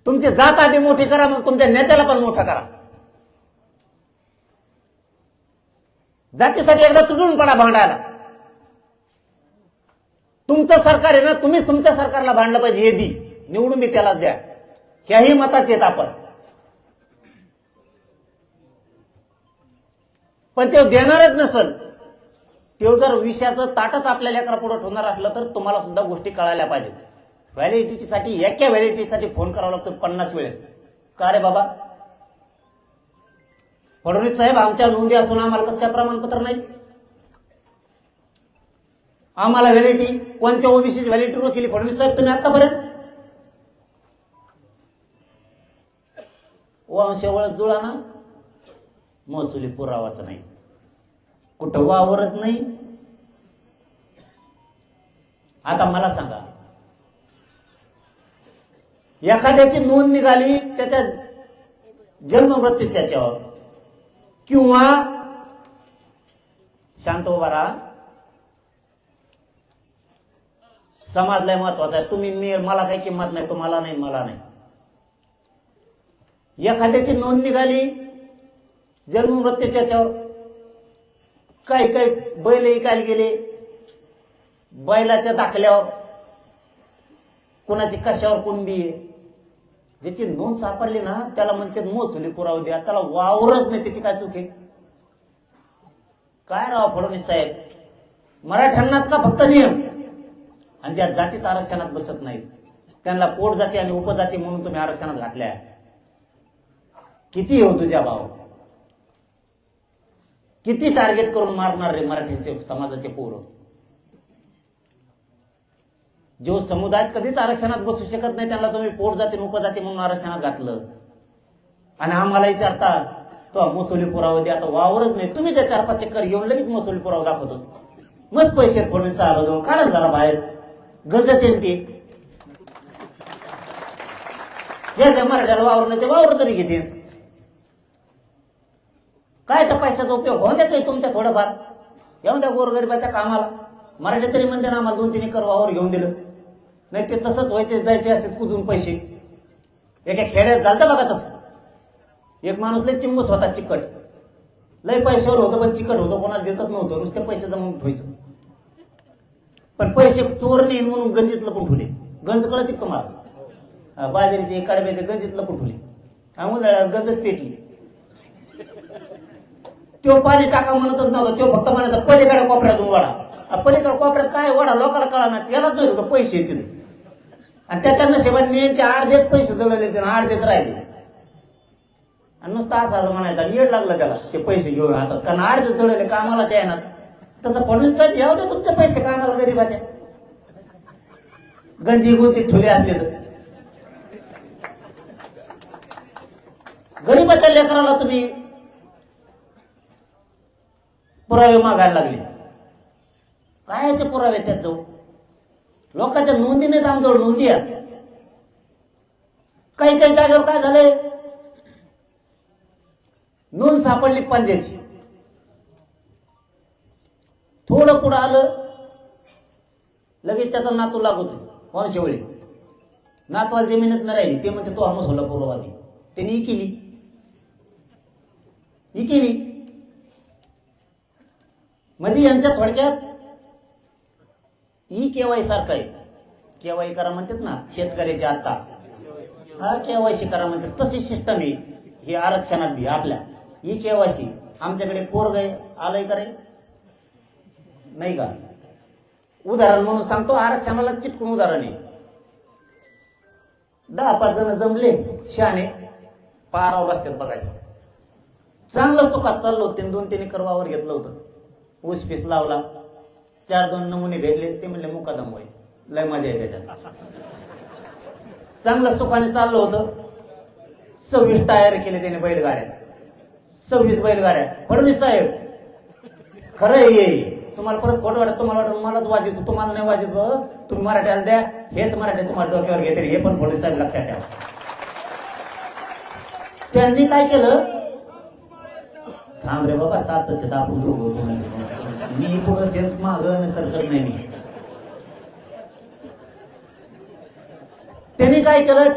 तुमची जात आधी मोठी करा, मग तुमच्या नेत्याला पण मोठा करा. जातीसाठी एकदा तुटून पडा भांडायला. तुमचं सरकार आहे ना, तुम्हीच तुमच्या सरकारला भांडलं पाहिजे. हे दी निवडून मी त्यालाच द्या, ह्याही मताचे आहेत आपण. पण ते देणारच नसल, ते जर विषयाचं ताटच आपल्या लेकरा पुढे ठेवणार असलं तर तुम्हाला सुद्धा गोष्टी कळायला पाहिजेत. व्हॅलिडिटीसाठी एका व्हॅलिडिटीसाठी फोन करावा लागतो 50 वेळेस. का रे बाबा, फडणवीस साहेब आमच्या नोंदी असून आम्हाला कसं काय प्रमाणपत्र नाही? आम्हाला व्हॅलिडिटी कोणत्या ओबीसीची व्हॅलिडिटी केली फडणवीस साहेब तुम्ही आतापर्यंत? वंशावळच जुळा ना, महसुली पुरावाच नाही, कुठं वावरच नाही. आता मला सांगा, एखाद्याची नोंद निघाली त्याच्या जन्म मृत्यूच्या याच्यावर, किंवा शांत उभा राहा, समाज लय महत्वाचा आहे. तुम्ही मी मला काही किंमत नाही, तुम्हाला नाही, मला नाही. एखाद्याची नोंद निघाली जन्म मृत्यूच्या याच्यावर, काही काही बैल ऐकायला गेले, बैलाच्या दाखल्यावर कोणाची कशावर कुंडी आहे, ज्याची नोंद सापडली ना त्याला म्हणते महसुली पुरावा द्या, त्याला वावरच नाही, त्याची काय चूक आहे? काय राव फडणवीस साहेब, मराठ्यांनाच का फक्त नियम? आणि ज्या जातीत आरक्षणात बसत नाहीत त्यांना पोट जाती आणि उपजाती म्हणून तुम्ही आरक्षणात घातल्या. किती हो तुझ्या भाव, किती टार्गेट करून मारणार रे मराठ्यांचे समाजाचे पोरं? जो समुदाय कधीच आरक्षणात बसू शकत नाही त्यांना तुम्ही पोट जाती उपजाती म्हणून आरक्षणात घातलं. आणि आम्हाला विचारता तो महसुली पुरावा द्या, आता वावरच नाही. तुम्ही त्या 4-5 चक्कर घेऊन लगेच महसुली पुरावा दाखवतो. मस्त पैसे फडणवीस साहेब काढा जरा बाहेर, गंजत येईल ते. ज्या मराठ्याला वावर नाही ते वावर तरी घेते. काय त्या पैशाचा उपयोग होऊ द्या काही तुमच्या थोडंफार, येऊन द्या गोरगरिबाच्या कामाला. मराठी तरी म्हणते ना आम्हाला 2-3 एकर वावर घेऊन दिलं, नाही ते तसंच व्हायचे जायचे असे कुजून पैसे. एका खेड्यात झालं बघा तसं, एक माणूस लय चिंबूस होता, चिकट, लय पैशावर होतं पण चिकट होतं, कोणाला देतच नव्हतं, नुसते पैसे जमून ठेवायचं. पण पैसे चोर नाही म्हणून गंजीतलं पण ठेवले. गंज कळत तुम्हाला, बाजारीचे कडब्याचे गंजीतलं पण ठेवले, गंजच पेटली. तो पाणी टाका म्हणतच नव्हता, तो फक्त म्हणायचा पलीकडे कोपऱ्यातून वडा. पलीकडे कोपऱ्यात काय वडा लोकांना कळा ना, यालाच नाही होतं पैसे येतील. आणि त्याच्या नशिबाने नेमके अर्धेच पैसे जळले, अर्धेच राहिले. आणि नुसतं असं म्हणायचा, येड लागलं त्याला ते पैसे घेऊन हातात, कारण अर्धेच जळले कामालाच येणार. तसं फडणवीस साहेब याव दे तुमचे पैसे कामाला गरीबाच्या, गंजी गुंजी ठुले असले तर. गरीबाच्या लेकराला तुम्ही पुरावे मागायला लागले. काय ते पुरावे त्याचं? लोकांच्या नोंदी नाहीत आमच्यावर, नोंदी आहेत. काही काही जागेवर काय झालंय, नोंद सापडली पंजाची, थोडं पुढं आलं लगेच त्याचा नातू लागतो वंशवळी. नातवाला जमीनच नाही राहिली, ते म्हणते तो हा महसुला पुरावा दे. त्यांनी ही केली. म्हणजे यांच्या थोडक्यात ही केवाय सारखं आहे. केवाय करा म्हणतात ना शेतकऱ्याचे, आता हा केवायसी करा म्हणतात, तशी सिस्टम आहे ही आरक्षणात बी आपल्या. ही केवायसी आमच्याकडे पोरग आलंय करे नाही का? उदाहरण म्हणून सांगतो, आरक्षणाला चिटकून उदाहरण आहे. 10-5 जण जमले शहाणे, पारावर बसतात बघायचं. चांगलं सुखात चाललं होतं, 2-3 एकर वावर घेतलं होतं, ऊस पीस लावला, 4-2 नमुने भेटले, ते म्हणले मुकादम होईल, लय मजा आहे त्याच्यात. चांगलं सुखाने चाललं होतं. 26 टायर केले त्याने बैलगाड्या, 26 बैलगाड्या. फडणवीस साहेब खरं ये, तुम्हाला परत खोटं वाटत, तुम्हाला वाटत मलाच वाजित, तुम्हाला नाही वाजित, तुम्ही मराठ्याला द्या, हेच मराठी तुम्हाला डोक्यावर घेते, हे पण फडणवीस साहेब लक्षात ठेवा. त्यांनी काय केलं, थांब रे बाबा, 7च आपण दोघं, मी पुढं माग सरकत नाही. मी त्यांनी काय केलं,